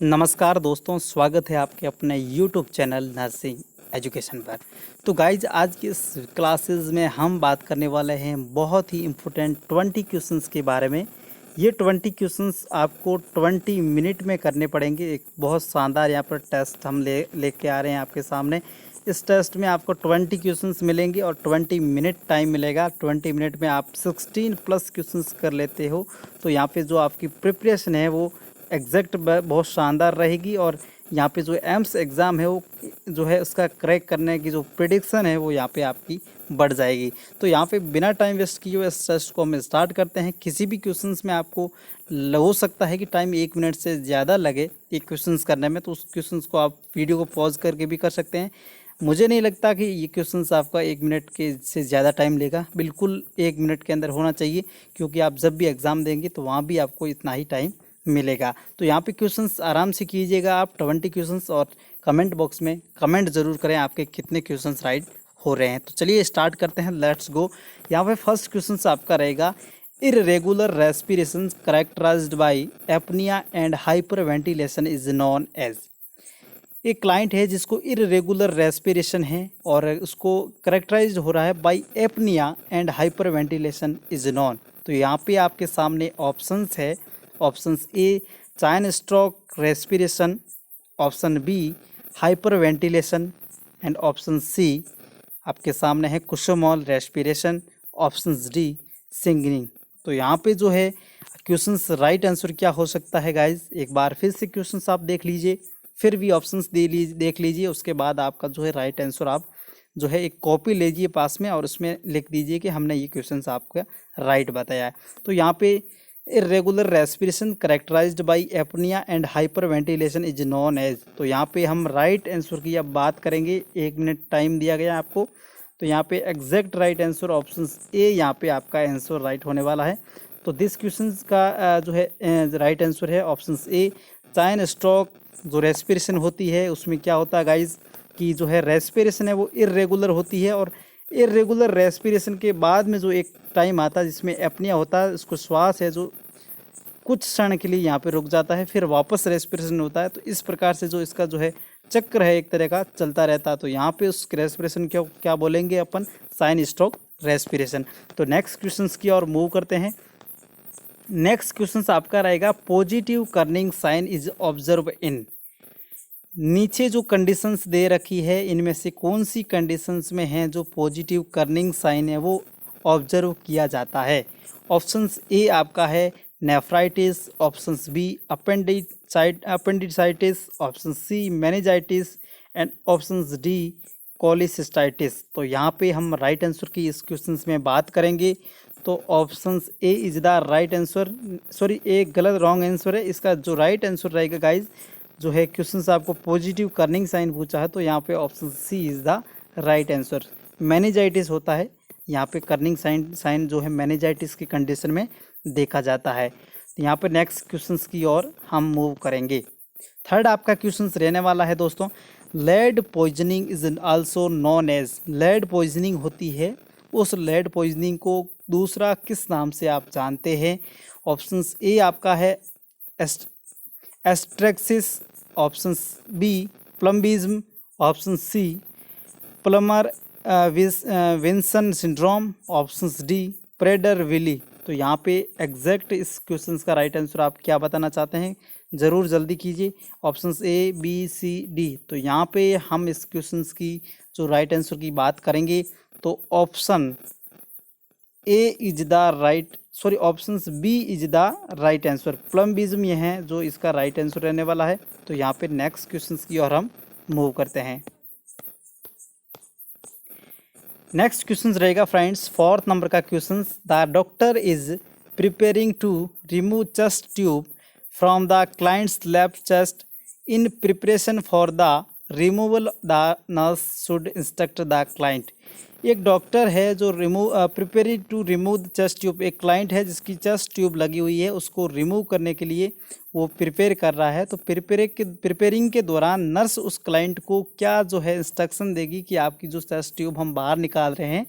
नमस्कार दोस्तों, स्वागत है आपके अपने यूट्यूब चैनल नर्सिंग एजुकेशन पर। तो गाइज, आज की इस क्लासेस में हम बात करने वाले हैं बहुत ही इम्पोर्टेंट 20 क्वेश्चंस के बारे में। ये 20 क्वेश्चंस आपको 20 मिनट में करने पड़ेंगे। एक बहुत शानदार यहाँ पर टेस्ट हम लेके आ रहे हैं आपके सामने। इस टेस्ट में आपको 20 क्वेश्चंस मिलेंगे और 20 मिनट टाइम मिलेगा। 20 मिनट में आप 16 प्लस क्वेश्चंस कर लेते हो तो यहाँ पे जो आपकी प्रिपरेशन है वो एग्जैक्ट बहुत शानदार रहेगी। और यहाँ पे जो एम्स एग्ज़ाम है वो जो है उसका क्रैक करने की जो प्रिडिक्शन है वो यहाँ पे आपकी बढ़ जाएगी। तो यहाँ पे बिना टाइम वेस्ट किए हुए इस टेस्ट को हम स्टार्ट करते हैं। किसी भी क्वेश्चंस में आपको हो सकता है कि टाइम 1 मिनट से ज़्यादा लगे एक क्वेश्चंस करने में, तो उस क्वेश्चंस को आप वीडियो को पॉज करके भी कर सकते हैं। मुझे नहीं लगता कि ये क्वेश्चंस आपका 1 मिनट के से ज़्यादा टाइम लेगा। बिल्कुल 1 मिनट के अंदर होना चाहिए, क्योंकि आप जब भी एग्ज़ाम देंगे तो वहाँ भी आपको इतना ही टाइम मिलेगा। तो यहाँ पे क्वेश्चंस आराम से कीजिएगा आप 20 क्वेश्चंस, और कमेंट बॉक्स में कमेंट ज़रूर करें आपके कितने क्वेश्चंस राइट हो रहे हैं। तो चलिए स्टार्ट करते हैं, लेट्स गो। यहाँ पे फर्स्ट क्वेश्चंस आपका रहेगा, irregular respiration characterized by apnea and hyper ventilation is known as. एक क्लाइंट है जिसको इरेगुलर रेस्पिरेशन है और उसको करेक्टराइज हो रहा है by apnea and hyper ventilation is known. तो यहाँ पे आपके सामने ऑप्शंस है। Options A Cheyne stroke respiration, option B hyper ventilation and option C आपके सामने है Kussmaul respiration, option D singing. तो यहाँ पे जो है क्वेश्चंस राइट आंसर क्या हो सकता है गाइज, एक बार फिर से क्वेश्चंस आप देख लीजिए, फिर भी ऑप्शंस देख लीजिए। उसके बाद आपका जो है राइट आंसर आप जो है एक कॉपी लीजिए पास में और उसमें लिख दीजिए कि हमने ये क्वेश्चंस आपका राइट बताया है। तो यहाँ पे irregular respiration characterized by apnea and hyper ventilation is known as. तो यहाँ पे हम राइट आंसर की अब बात करेंगे। 1 मिनट टाइम दिया गया आपको। तो यहाँ पे exact right answer option A यहाँ पे आपका आंसर राइट होने वाला है। तो दिस क्वेश्चन का जो है राइट आंसर है ऑप्शन ए चैन स्ट्रोक। जो रेस्पिरेशन होती है उसमें क्या होता है गाइज कि जो है रेस्पिरेशन है वो इरेगुलर होती है, और इरेगुलर रेस्पिरेशन के बाद में जो एक टाइम आता है जिसमें एपनिया होता है, उसको श्वास है जो कुछ क्षण के लिए यहाँ पे रुक जाता है, फिर वापस रेस्पिरेशन होता है। तो इस प्रकार से जो इसका जो है चक्र है एक तरह का चलता रहता है। तो यहाँ पे उस रेस्पिरेशन को क्या बोलेंगे अपन, साइन स्ट्रोक रेस्पिरेशन। तो नेक्स्ट क्वेश्चन की ओर मूव करते हैं। नेक्स्ट क्वेश्चन आपका रहेगा, positive Kernig sign is observe in. नीचे जो कंडीशंस दे रखी है इनमें से कौन सी कंडीशंस में है जो पॉजिटिव कर्निंग साइन है वो ऑब्जर्व किया जाता है। ऑप्शंस ए आपका है nephritis, options B appendicitis, option C meningitis and options D cholecystitis. तो यहाँ पे हम राइट आंसर की इस क्वेश्चन में बात करेंगे। तो options A is the right answer, sorry A गलत रॉन्ग आंसर है। इसका जो राइट आंसर रहेगा गाइज जो है क्वेश्चन आपको पॉजिटिव कर्निंग साइन पूछा है, तो यहाँ पे option C is the right answer. Meningitis होता है यहाँ पे कर्निंग साइन जो है मेनिंजाइटिस की कंडीशन में देखा जाता है। तो यहाँ पे नेक्स्ट क्वेश्चंस की ओर हम मूव करेंगे। थर्ड आपका क्वेश्चंस रहने वाला है दोस्तों, lead poisoning is also known as. Lead poisoning होती है, उस लेड पॉइजनिंग को दूसरा किस नाम से आप जानते हैं। ऑप्शंस ए आपका है asterixis, option B plumbism, option C Plummer Vinson syndrome, option D Prader Willi. तो यहाँ पे एग्जैक्ट इस क्वेश्चन का राइट आंसर आप क्या बताना चाहते हैं, ज़रूर जल्दी कीजिए। Options A B C D. तो यहाँ पे हम इस क्वेश्चन की जो राइट आंसर की बात करेंगे तो option A is the right, sorry option B is the right answer. Plumbism ये है जो इसका राइट आंसर रहने वाला है। तो यहाँ पे नेक्स्ट क्वेश्चन की ओर हम मूव करते हैं। नेक्स्ट क्वेश्चन रहेगा फ्रेंड्स, 4th नंबर का question, the doctor is preparing to remove chest tube from the client's left chest. In preparation for the removal the nurse should instruct the client. एक doctor है जो preparing to remove the chest tube, एक client है जिसकी chest tube लगी हुई है, उसको रिमूव करने के लिए वो प्रिपेयर कर रहा है। तो प्रिपेयरिंग के दौरान नर्स उस क्लाइंट को क्या जो है इंस्ट्रक्शन देगी कि आपकी जो चेस्ट ट्यूब हम बाहर निकाल रहे हैं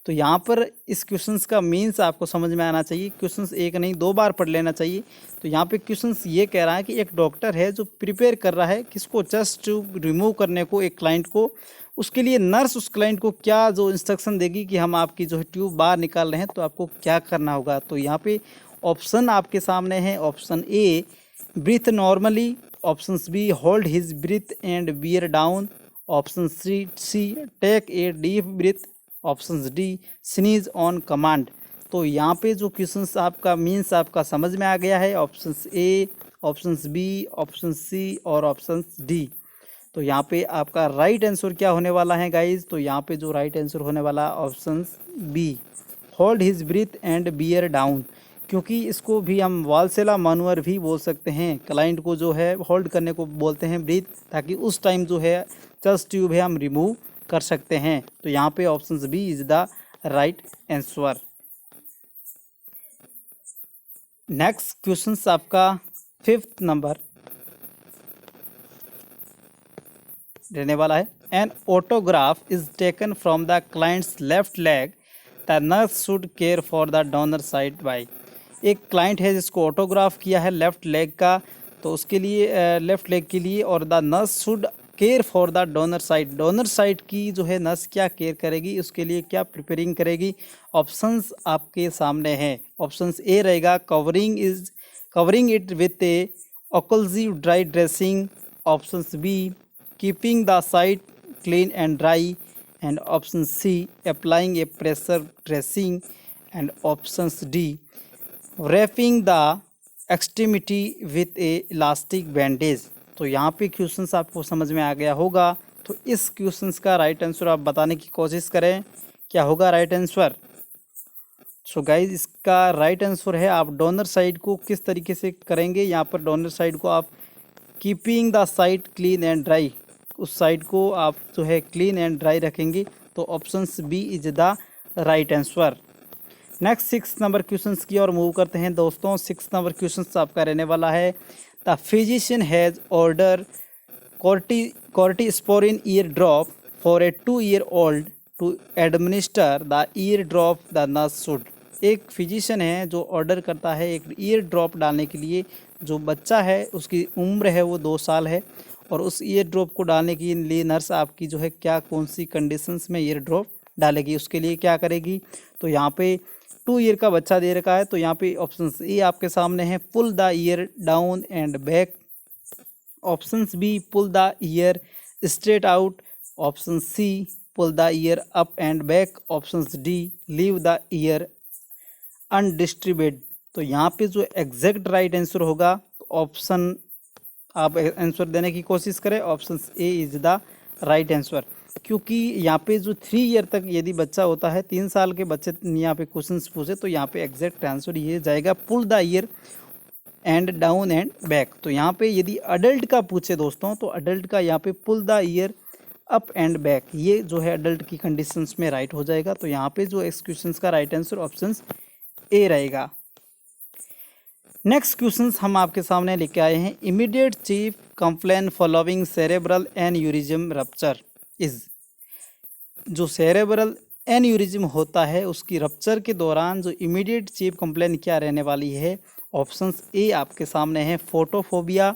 तो यहाँ पर इस क्वेश्चंस का मीन्स आपको समझ में आना चाहिए। क्वेश्चंस एक नहीं 2 बार पढ़ लेना चाहिए। तो यहाँ पे क्वेश्चंस ये कह रहा है कि एक डॉक्टर है जो प्रिपेयर कर रहा है किसको, चेस्ट ट्यूब रिमूव करने को एक क्लाइंट को। उसके लिए नर्स उस क्लाइंट को क्या जो इंस्ट्रक्शन देगी कि हम आपकी जो है ट्यूब बाहर निकाल रहे हैं तो आपको क्या करना होगा। तो यहाँ पे ऑप्शन आपके सामने है। Option A breathe normally, option B hold his breath and bear down, option C take a deep breath, option D sneeze on command. तो यहाँ पे जो क्वेश्चंस आपका मीन्स आपका समझ में आ गया है। Option A, option B, option C और ऑप्शन डी। तो यहाँ पे आपका राइट आंसर क्या होने वाला है गाइज। तो यहाँ पे जो राइट आंसर होने वाला option B hold his breath and bear down, क्योंकि इसको भी हम वाल्सेला मानूवर भी बोल सकते हैं। क्लाइंट को जो है होल्ड करने को बोलते हैं ब्रीथ, ताकि उस टाइम जो है चेस्ट ट्यूब है हम रिमूव कर सकते हैं। तो यहाँ पे option B is the right answer. Next question आपका 5th नंबर रहने वाला है। An autograft is taken from the client's left leg, the nurse should care for the donor side by. एक क्लाइंट है जिसको ऑटोग्राफ किया है लेफ्ट लेग का, तो उसके लिए लेफ्ट लेग के लिए, और the nurse should care for the donor side, donor side की जो है नर्स क्या केयर करेगी, उसके लिए क्या प्रिपेयरिंग करेगी। ऑप्शंस आपके सामने हैं। ऑप्शंस ए रहेगा covering it with a occlusive dry dressing, options B keeping the side clean and dry, and option C applying a pressure dressing, and options D wrapping the extremity with a elastic bandage. तो यहाँ पे questions आपको समझ में आ गया होगा। तो इस क्वेश्चंस का राइट आंसर आप बताने की कोशिश करें, क्या होगा राइट आंसर। सो गाइज इसका राइट आंसर है, आप डोनर साइड को किस तरीके से करेंगे। यहाँ पर डोनर साइड को आप keeping the side clean and dry, उस साइड को आप जो है क्लीन एंड ड्राई रखेंगे। तो option B is the right answer. Next 6 number questions की ओर मूव करते हैं दोस्तों। 6 नंबर क्वेश्चंस आपका रहने वाला है। The physician has order corticosteroid ear drop for a 2-year-old to administer the ear drop the nurse should. एक फिजिशियन है जो ऑर्डर करता है एक ईयर ड्रॉप डालने के लिए। जो बच्चा है उसकी उम्र है वो 2 साल है, और उस ईयर ड्रॉप को डालने के लिए नर्स आपकी जो है क्या कौन सी कंडीशंस में ईयर ड्रॉप डालेगी, उसके लिए क्या करेगी। तो यहाँ पे 2 ईयर का बच्चा दे रखा है। तो यहाँ पे ऑप्शन ए आपके सामने है pull the ear down and back, option B pull the ear straight out, option C pull the ear up and back, option D leave the ear undistributed. तो यहाँ पे जो एग्जैक्ट राइट आंसर होगा, option आप answer देने की कोशिश करें, option A is the right answer. क्योंकि यहाँ पे जो 3 ईयर तक यदि बच्चा होता है, 3 साल के बच्चे यहाँ पे क्वेश्चंस पूछे, तो यहाँ पे एग्जैक्ट आंसर ये जाएगा pull the ear and down and back. तो यहाँ पे यदि अडल्ट का पूछे दोस्तों, तो अडल्ट का यहाँ पे pull the ear up and back, ये जो है अडल्ट की कंडीशंस में राइट हो जाएगा। तो यहाँ पे जो इस क्वेश्चंस का राइट आंसर ऑप्शन ए रहेगा। नेक्स्ट क्वेश्चंस हम आपके सामने लेके आए हैं। Immediate chief complain following cerebral aneurysm rupture is. जो सेरेब्रल एन्यूरिज्म होता है उसकी रप्चर के दौरान जो इमीडिएट चीफ कंप्लेन क्या रहने वाली है। ऑप्शंस ए आपके सामने हैं photophobia,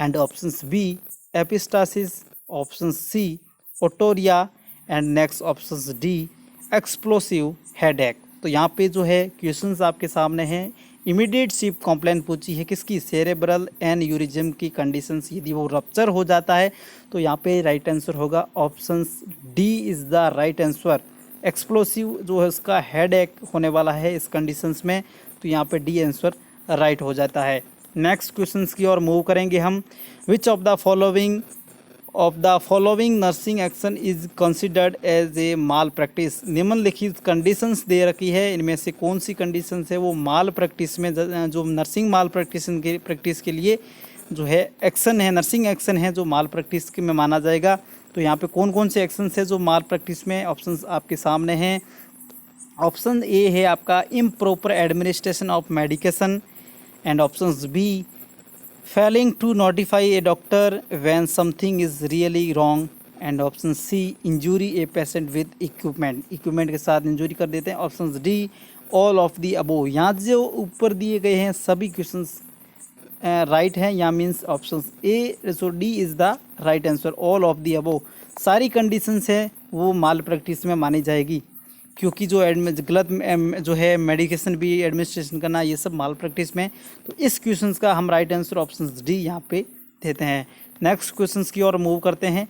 and options B epistaxis, option C otorrhea, and next options D explosive headache. तो यहाँ पे जो है क्वेश्चंस आपके सामने हैं। इमीडिएट चीफ कंप्लेन पूछी है किसकी, सेरेब्रल एन्यूरिज्म की कंडीशंस यदि वो रप्चर हो जाता है, तो यहाँ पे राइट आंसर होगा option D is the right answer. Explosive जो है उसका हेडेक होने वाला है इस कंडीशंस में, तो यहाँ पे डी आंसर राइट हो जाता है। नेक्स्ट क्वेश्चंस की ओर मूव करेंगे हम। Which of the following nursing action is considered as a malpractice. निम्नलिखित कंडीशंस दे रखी है, इनमें से कौन सी कंडीशंस है वो माल प्रैक्टिस में, जो नर्सिंग माल प्रैक्टिस के लिए जो है एक्शन है, नर्सिंग एक्शन है जो माल प्रैक्टिस में माना जाएगा। तो यहाँ पे कौन कौन से एक्शंस है जो माल प्रैक्टिस में, ऑप्शंस आपके सामने हैं। ऑप्शन ए है आपका improper administration of medication, and options B failing to notify a doctor when something is really wrong, and option C injury a patient with equipment के साथ इंजूरी कर देते हैं। Option D all of the above. यहाँ जो ऊपर दिए गए हैं सभी क्वेश्चंस राइट हैं, या means option A so D is the right answer. All of the above सारी कंडीशंस है वो माल प्रैक्टिस में मानी जाएगी, क्योंकि जो गलत जो है मेडिकेशन भी एडमिनिस्ट्रेशन करना ये सब माल प्रैक्टिस में। तो इस क्वेश्चंस का हम राइट आंसर ऑप्शन डी यहाँ पे देते हैं। नेक्स्ट क्वेश्चंस की ओर मूव करते हैं।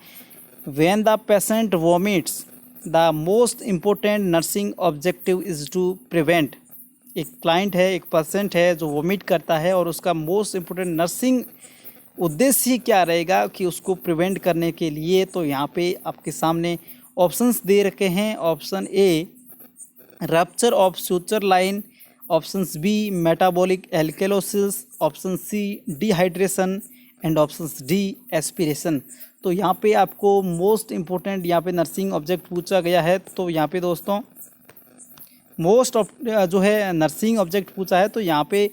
When the patient vomits the most important nursing objective is to prevent. एक क्लाइंट है, एक पेशेंट है जो वॉमिट करता है और उसका मोस्ट इम्पोर्टेंट नर्सिंग उद्देश्य क्या रहेगा कि उसको प्रिवेंट करने के लिए। तो यहाँ पे आपके सामने ऑप्शंस दे रखे हैं। Option A rupture of suture line, options B metabolic alkalosis, option C dehydration and option D aspiration. तो यहाँ पे आपको मोस्ट इम्पोर्टेंट यहाँ पे नर्सिंग ऑब्जेक्ट पूछा गया है। तो यहाँ पे दोस्तों मोस्ट ऑफ जो है नर्सिंग ऑब्जेक्ट पूछा है, तो यहाँ पे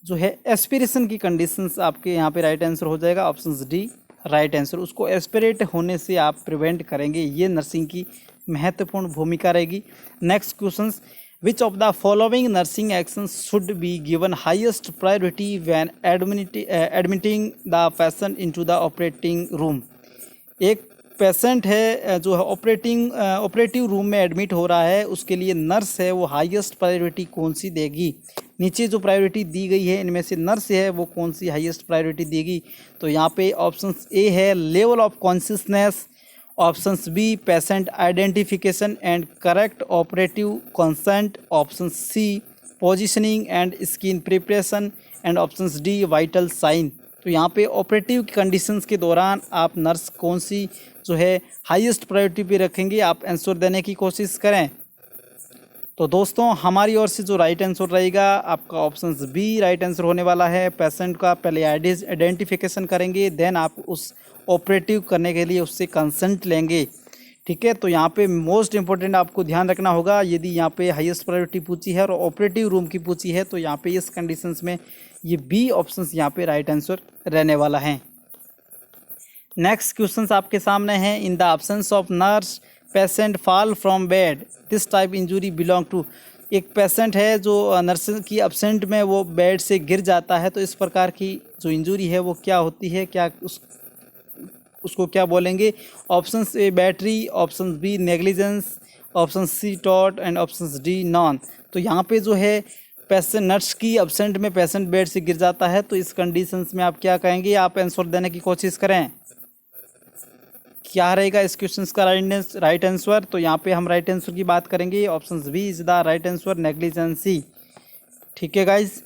जो है एस्पिरेशन की कंडीशंस आपके यहाँ पे राइट आंसर हो जाएगा। Option D right answer. उसको एस्पिरेट होने से आप प्रिवेंट करेंगे, ये नर्सिंग की महत्वपूर्ण भूमिका रहेगी। Next questions, which of the following nursing actions should be given highest priority when admitting the patient into the operating room. एक पेशेंट है जो ऑपरेटिव रूम में एडमिट हो रहा है, उसके लिए नर्स है वो हाईएस्ट प्रायोरिटी कौन सी देगी। नीचे जो प्रायोरिटी दी गई है इनमें से नर्स है वो कौन सी हाईएस्ट प्रायोरिटी देगी। तो यहाँ पे ऑप्शन ए है level of consciousness, option B patient identification and correct operative consent, option C positioning and skin preparation and option D vital sign. तो यहाँ पे ऑपरेटिव कंडीशंस के दौरान आप नर्स कौन सी जो है हाईएस्ट प्रायोरिटी पे रखेंगे, आप आंसर देने की कोशिश करें। तो दोस्तों हमारी ओर से जो राइट आंसर रहेगा आपका ऑप्शन बी राइट आंसर होने वाला है। पेशेंट का पहले आइडेंटिफिकेशन करेंगे, देन आप उस ऑपरेटिव करने के लिए उससे कंसेंट लेंगे। ठीक है, तो यहाँ पे मोस्ट इंपॉर्टेंट आपको ध्यान रखना होगा, यदि यहाँ पे हाईएस्ट प्रायोरिटी पूछी है और ऑपरेटिव रूम की पूछी है तो यहाँ पे इस कंडीशंस में ये बी ऑप्शंस यहाँ पे राइट आंसर रहने वाला है। नेक्स्ट क्वेश्चंस आपके सामने हैं। In the absence of nurse patient fall from bed, this type injury belong to. एक पेशेंट है जो नर्स की एब्सेंट में वो बेड से गिर जाता है, तो इस प्रकार की जो इंजरी है वो क्या होती है, क्या उसको क्या बोलेंगे। Option A battery, option B negligence, option C टॉट एंड ऑप्शन डी नॉन। तो यहाँ पे जो है पेशेंट नर्स की एब्सेंट में पेशेंट बेड से गिर जाता है, तो इस कंडीशंस में आप क्या कहेंगे, आप आंसर देने की कोशिश करें। क्या रहेगा इस क्वेश्चन का राइट आंसर। तो यहाँ पे हम राइट आंसर की बात करेंगे, option B is the right answer, negligence. ठीक है guys,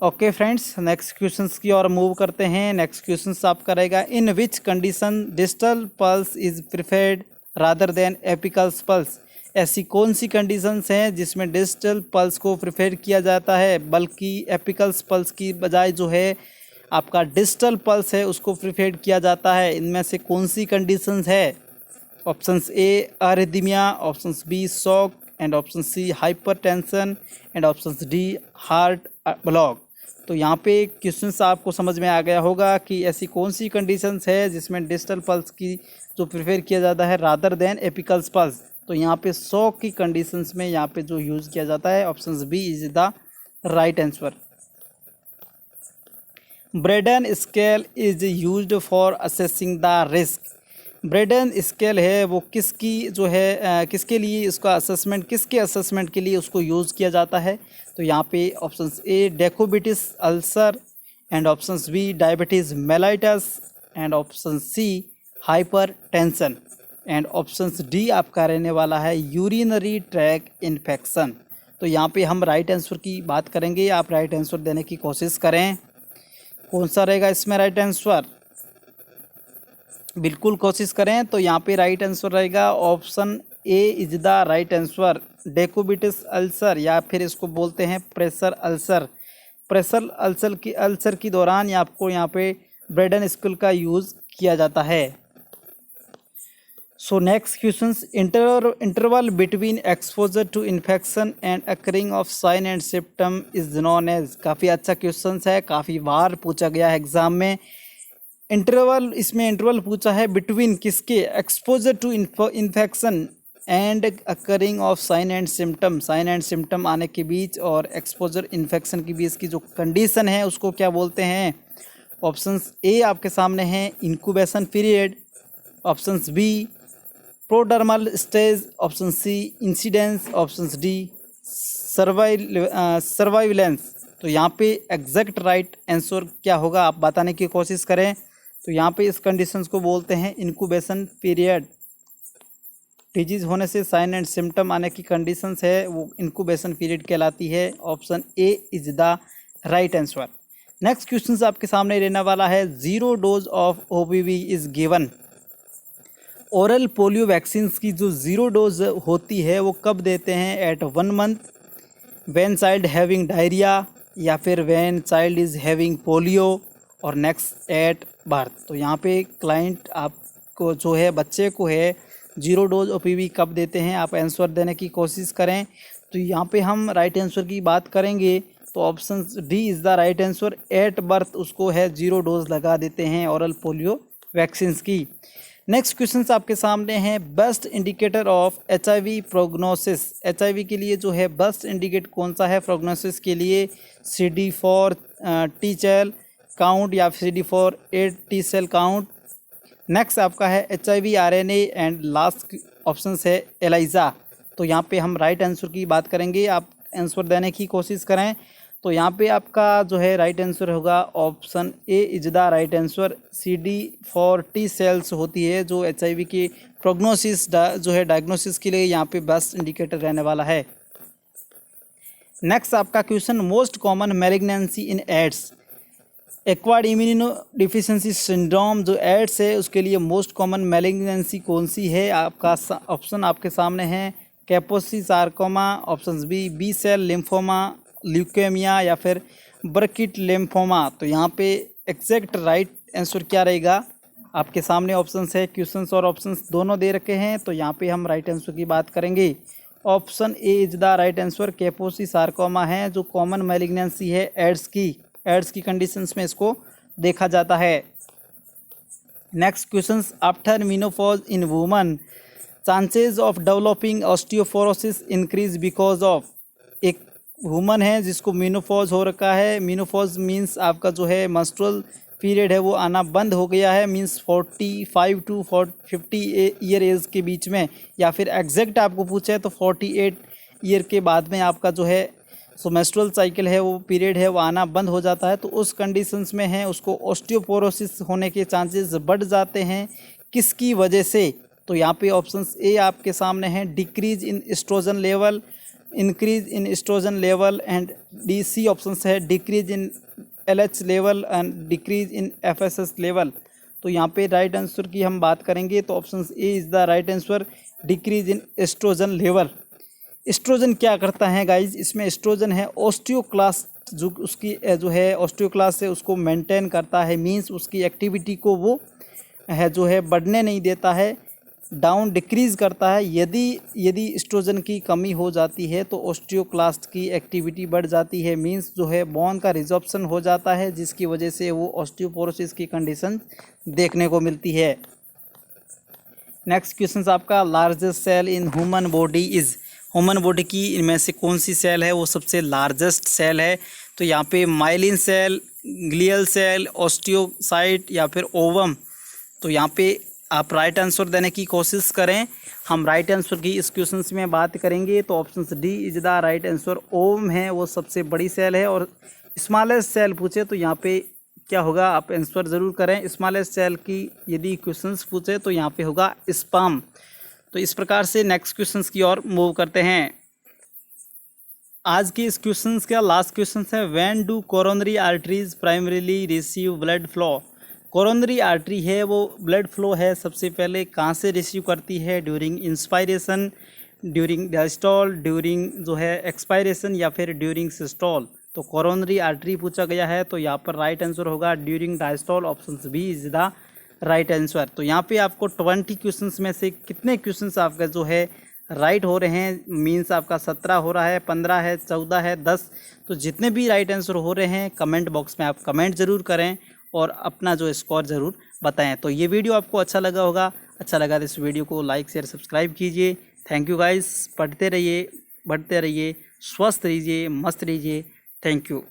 okay friends, next questions की ओर मूव करते हैं। नेक्स्ट क्वेश्चन आपका रहेगा, in which condition distal pulse is preferred rather than apical pulse. ऐसी कौन सी कंडीशंस हैं जिसमें डिस्टल पल्स को प्रिफेर किया जाता है बल्कि एपिकल पल्स की बजाय जो है आपका डिस्टल पल्स है उसको प्रिफेर किया जाता है। इनमें से कौन सी कंडीशंस है। Options A arrhythmia, options B shock and option C hypertension and option D heart block. तो यहाँ पे क्वेश्चंस आपको समझ में आ गया होगा कि ऐसी कौन सी कंडीशंस है जिसमें डिस्टल पल्स की जो प्रिफेर किया जाता है रादर देन एपिकल पल्स। तो यहाँ पे शॉक की कंडीशंस में यहाँ पे जो यूज़ किया जाता है option B is the right answer. Braden scale is used for assessing the risk. Braden scale है वो किसकी जो है किसके लिए इसका असेसमेंट, किसके असेसमेंट के लिए उसको यूज़ किया जाता है। तो यहाँ पे option A decubitus ulcer and option B diabetes mellitus and option C hypertension and option D आपका रहने वाला है यूरिनरी ट्रैक इन्फेक्शन। तो यहाँ पे हम राइट आंसर की बात करेंगे, आप राइट आंसर देने की कोशिश करें। कौन सा रहेगा इसमें राइट आंसर, बिल्कुल कोशिश करें। तो यहाँ पे राइट आंसर रहेगा option A is the right answer, decubitus ulcer या फिर इसको बोलते हैं प्रेशर अल्सर। प्रेशर अल्सर की दौरान आपको यहाँ पे ब्रेडन स्केल का यूज़ किया जाता है। So next questions, interval between exposure to infection and occurring of sign and symptom is known as. काफ़ी अच्छा क्वेश्चन है, काफ़ी बार पूछा गया है एग्जाम में। इंटरवल, इसमें इंटरवल पूछा है बिटवीन किसके, exposure to infection and occurring of sign and symptom, sign and symptom आने के बीच और एक्सपोजर इन्फेक्शन के बीच की जो कंडीशन है उसको क्या बोलते हैं। ऑप्शंस ए आपके सामने हैं incubation period, options B prodromal stage, option C incidence, option D surveillance. तो यहाँ पे एग्जैक्ट राइट आंसर क्या होगा आप बताने की कोशिश करें। तो यहाँ पे इस कंडीशंस को बोलते हैं इंक्यूबेशन पीरियड। डिजीज होने से साइन एंड सिम्टम आने की कंडीशंस है वो इंक्यूबेशन पीरियड कहलाती है। Option A is the right answer. Next question आपके सामने रहने वाला है, 0 dose of OPV is given. Oral polio vaccine की जो 0 डोज होती है वो कब देते हैं, at 1 month, when child having diarrhea, या फिर when child is having polio, और नेक्स्ट एट बर्थ। तो यहाँ पे क्लाइंट आपको जो है बच्चे को है 0 डोज ओपीवी कब देते हैं, आप आंसर देने की कोशिश करें। तो यहाँ पे हम राइट आंसर की बात करेंगे तो option D is the right answer, at birth उसको है 0 डोज लगा देते हैं ओरल पोलियो वैक्सीन की। नेक्स्ट क्वेश्चन आपके सामने हैं, best indicator of HIV prognosis. HIV के लिए जो है बेस्ट इंडिकेट कौन सा है प्रोग्नोसिस के लिए, CD4 T सेल काउंट या CD4 8 T cell count. Next आपका है HIV RNA and last option है एलाइजा। तो यहाँ पे हम राइट आंसर की बात करेंगे, आप आंसर देने की कोशिश करें। तो यहाँ पे आपका जो है राइट आंसर होगा option A is the right answer, CD4 T cells होती है जो HIV की प्रोग्नोसिस जो है डायग्नोसिस के लिए यहाँ पे बेस्ट इंडिकेटर रहने वाला है। नेक्स्ट आपका question, most common malignancy in AIDS. Acquired immunodeficiency syndrome जो एड्स है उसके लिए मोस्ट कॉमन मैलिग्नेंसी कौन सी है, आपका ऑप्शन आपके सामने है Kaposi sarcoma, option B cell lymphoma, leukaemia, या फिर बर्किट लिम्फोमा। तो यहाँ पे एग्जैक्ट राइट आंसर क्या रहेगा, आपके सामने ऑप्शंस है, क्वेश्चंस और ऑप्शंस दोनों दे रखे हैं। तो यहाँ पे हम राइट आंसर की बात करेंगे, option A is the right answer, Kaposi sarcoma है जो कॉमन मैलिग्नेंसी है एड्स की कंडीशंस में इसको देखा जाता है। Next questions, after menopause in woman chances of developing osteoporosis increase because of. एक वुमन है जिसको मेनोपॉज हो रखा है, मेनोपॉज मीन्स आपका जो है मेंस्ट्रुअल पीरियड है वो आना बंद हो गया है, मीन्स 45 टू 50 ईयर एज के बीच में, या फिर एग्जैक्ट आपको पूछे तो 48 ईयर के बाद में आपका जो है सो मेंस्ट्रुअल साइकिल है वो पीरियड है वो आना बंद हो जाता है। तो उस कंडीशंस में है उसको ऑस्टियोपोरोसिस होने के चांसेस बढ़ जाते हैं, किसकी वजह से। तो यहाँ पे ऑप्शंस ए आपके सामने हैं, decrease in oestrogen level, increase in oestrogen level, and C option है decrease in LH level and decrease in FSH level. तो यहाँ पे राइट आंसर की हम बात करेंगे तो option A is the right answer, decrease in oestrogen level. Estrogen क्या करता है गाइज, इसमें एस्ट्रोजन है ऑस्टियोक्लास्ट, जो उसकी जो है ऑस्टियोक्लास्ट है उसको मेंटेन करता है, मींस उसकी एक्टिविटी को वो है जो है बढ़ने नहीं देता है, डाउन डिक्रीज़ करता है। यदि एस्ट्रोजन की कमी हो जाती है तो ऑस्टियोक्लास्ट की एक्टिविटी बढ़ जाती है, मींस जो है बोन का रिजॉर्प्शन हो जाता है जिसकी वजह से वो ऑस्टियोपोरोसिस की कंडीशन देखने को मिलती है। नेक्स्ट क्वेश्चन आपका, largest cell in human body is. Human body की इनमें से कौन सी सेल है वो सबसे लार्जेस्ट सेल है। तो यहाँ पे myelin cell, glial cell, osteocyte, या फिर ओवम। तो यहाँ पे आप राइट आंसर देने की कोशिश करें, हम राइट आंसर की इस क्वेश्चन में बात करेंगे। तो option D is the right answer, ovum है वो सबसे बड़ी सेल है। और स्मॉलेस्ट सेल पूछे तो यहाँ पे क्या होगा, आप आंसर ज़रूर करें। स्मॉलेस्ट सेल की यदि क्वेश्चंस पूछे तो यहाँ पे होगा स्पर्म। तो इस प्रकार से नेक्स्ट क्वेश्चंस की ओर मूव करते हैं। आज के इस क्वेश्चंस का लास्ट क्वेश्चन है, when do coronary arteries primarily receive blood flow. Coronary artery है वो ब्लड फ्लो है सबसे पहले कहाँ से रिसीव करती है, during inspiration, during diastole, during जो है एक्सपायरेशन, या फिर ड्यूरिंग सिस्टॉल। तो कोरोनरी आर्टरी पूछा गया है तो यहाँ पर राइट आंसर होगा during diastole, option B is the right answer. तो यहाँ पे आपको 20 क्वेश्चंस में से कितने क्वेश्चंस आपका जो है राइट हो रहे हैं, मीन्स आपका 17 हो रहा है, 15 है, 14 है, 10। तो जितने भी राइट आंसर हो रहे हैं कमेंट बॉक्स में आप कमेंट ज़रूर करें और अपना जो स्कोर ज़रूर बताएं। तो ये वीडियो आपको अच्छा लगा होगा, अच्छा लगा तो इस वीडियो को लाइक शेयर सब्सक्राइब कीजिए। थैंक यू गाइस, पढ़ते रहिए, बढ़ते रहिए, स्वस्थ रहिए, मस्त रहिए। Thank you.